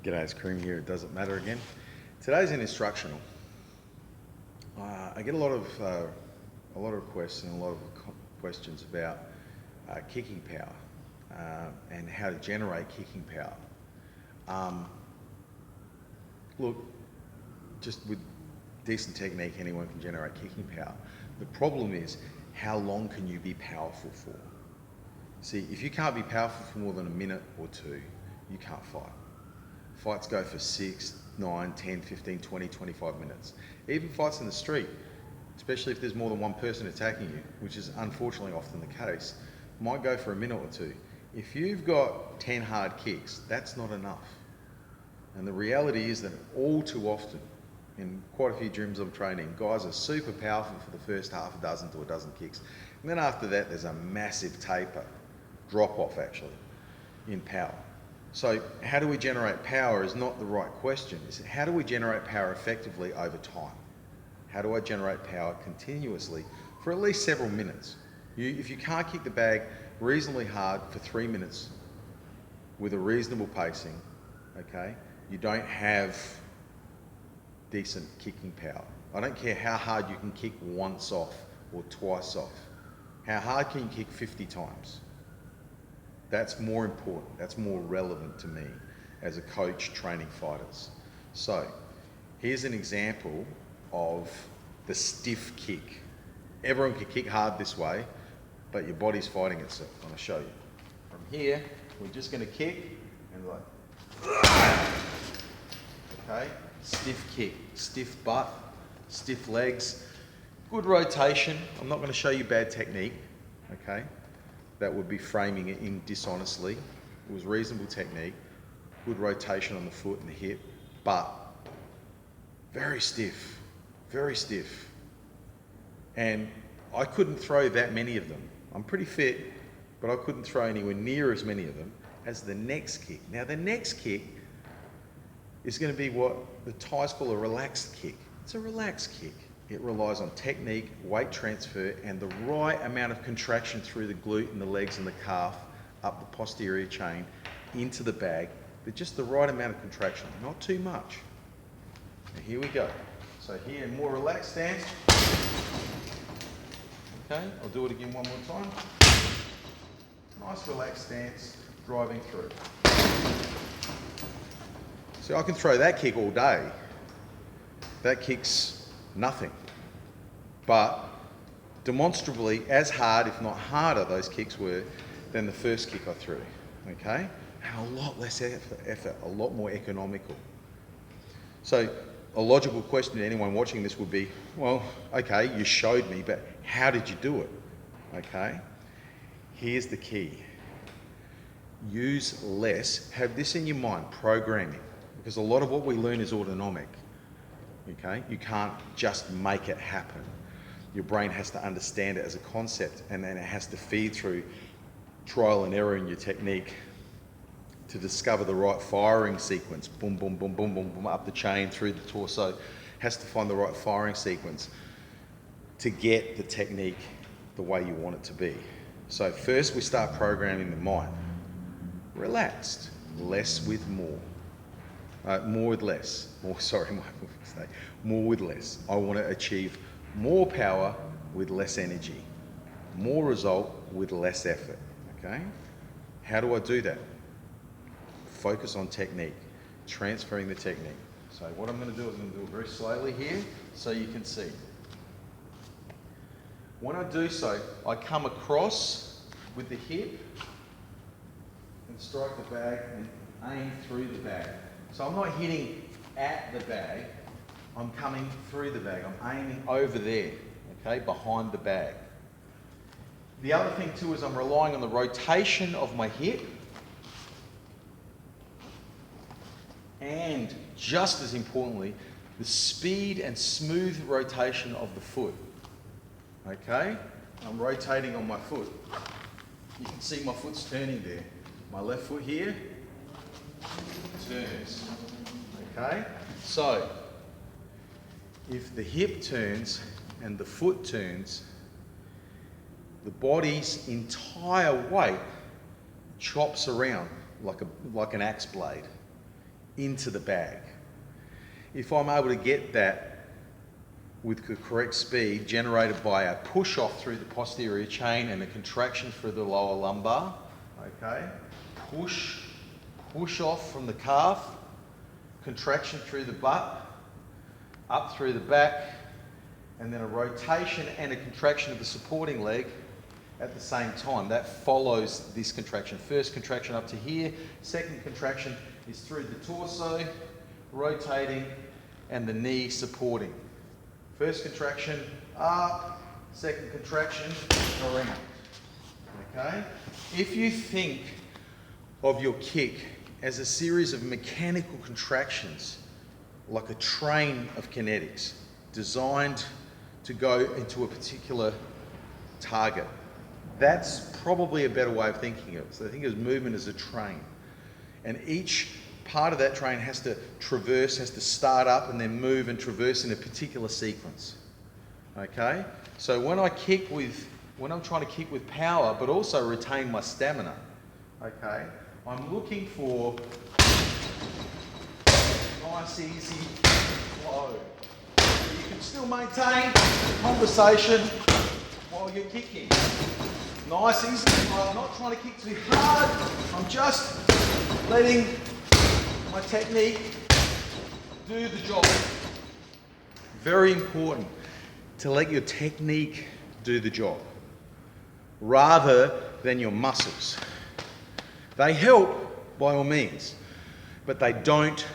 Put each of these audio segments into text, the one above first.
G'day, it's Cream here. It doesn't matter again. Today's an instructional. I get a lot of requests and a lot of questions about kicking power and how to generate kicking power. Look, just with decent technique, anyone can generate kicking power. The problem is, how long can you be powerful for? See, if you can't be powerful for more than a minute or two, you can't fight. Fights go for 6, 9, 10, 15, 20, 25 minutes. Even fights in the street, especially if there's more than one person attacking you, which is unfortunately often the case, might go for a minute or two. If you've got 10 hard kicks, that's not enough. And the reality is that all too often, in quite a few gyms I'm training, guys are super powerful for the first half a dozen to a dozen kicks. And then after that, there's a massive taper, drop off actually, in power. So how do we generate power is not the right question. It's how do we generate power effectively over time? How do I generate power continuously for at least several minutes? If you can't kick the bag reasonably hard for 3 minutes with a reasonable pacing, okay, you don't have decent kicking power. I don't care how hard you can kick once off or twice off. How hard can you kick 50 times? That's more important, that's more relevant to me as a coach training fighters. So, here's an example of the stiff kick. Everyone can kick hard this way, but your body's fighting itself. I'm gonna show you. From here, we're just gonna kick and like, okay? Stiff kick, stiff butt, stiff legs, good rotation. I'm not gonna show you bad technique, okay? That would be framing it in dishonestly. It was reasonable technique, good rotation on the foot and the hip, but very stiff, very stiff. And I couldn't throw that many of them. I'm pretty fit, but I couldn't throw anywhere near as many of them as the next kick. Now the next kick is going to be what the Thais call a relaxed kick. It's a relaxed kick. It relies on technique, weight transfer, and the right amount of contraction through the glute and the legs and the calf, up the posterior chain, into the bag, but just the right amount of contraction, not too much. Now here we go. So here, in more relaxed stance. Okay, I'll do it again one more time. Nice relaxed stance, driving through. See, I can throw that kick all day. That kick's nothing, but demonstrably as hard, if not harder, those kicks were than the first kick I threw, okay? And a lot less effort, a lot more economical. So a logical question to anyone watching this would be, well, okay, you showed me, but how did you do it, okay? Here's the key. Use less, have this in your mind, programming, because a lot of what we learn is autonomic. Okay? You can't just make it happen. Your brain has to understand it as a concept, and then it has to feed through trial and error in your technique to discover the right firing sequence. Boom, boom, boom, boom, boom, boom, up the chain, through the torso. Has to find the right firing sequence to get the technique the way you want it to be. So first we start programming the mind. Relaxed, less with more. More with less. More with less. I want to achieve more power with less energy. More result with less effort. Okay? How do I do that? Focus on technique. Transferring the technique. So what I'm going to do is I'm going to do it very slowly here so you can see. When I do so, I come across with the hip and strike the bag and aim through the bag. So I'm not hitting at the bag, I'm coming through the bag. I'm aiming over there, okay, behind the bag. The other thing too is I'm relying on the rotation of my hip and, just as importantly, the speed and smooth rotation of the foot. Okay? I'm rotating on my foot. You can see my foot's turning there. My left foot here turns. Okay? So, if the hip turns and the foot turns, the body's entire weight chops around like an axe blade. into the bag. If I'm able to get that with the correct speed generated by a push off through the posterior chain and a contraction through the lower lumbar, okay? Push off from the calf, contraction through the butt, up through the back, and then a rotation and a contraction of the supporting leg at the same time. That follows this contraction. First contraction up to here, second contraction is through the torso, rotating, and the knee supporting. First contraction up, second contraction around. Okay? If you think of your kick as a series of mechanical contractions, like a train of kinetics designed to go into a particular target, that's probably a better way of thinking of it. So think of movement as a train. And each part of that train has to traverse, has to start up and then move and traverse in a particular sequence. Okay? So when I'm trying to kick with power, but also retain my stamina, okay, I'm looking for nice, easy flow. You can still maintain conversation while you're kicking. Nice, easy flow. I'm not trying to kick too hard. I'm just letting my technique do the job. Very important to let your technique do the job rather than your muscles. They help by all means, but they don't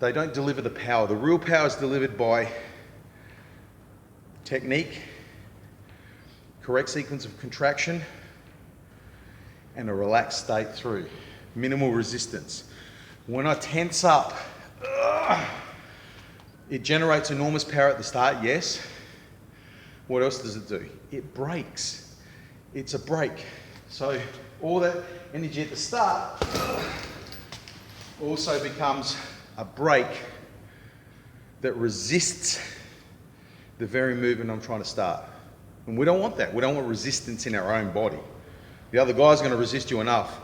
deliver the power. The real power is delivered by technique, correct sequence of contraction, and a relaxed state through. Minimal resistance. When I tense up, it generates enormous power at the start, yes. What else does it do? It breaks. It's a break. So all that energy at the start also becomes a break that resists the very movement I'm trying to start. And we don't want that. We don't want resistance in our own body. The other guy's going to resist you enough.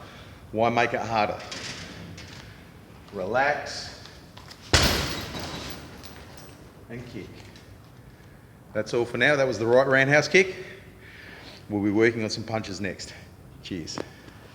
Why make it harder? Relax and kick. That's all for now. That was the right roundhouse kick. We'll be working on some punches next. Cheers.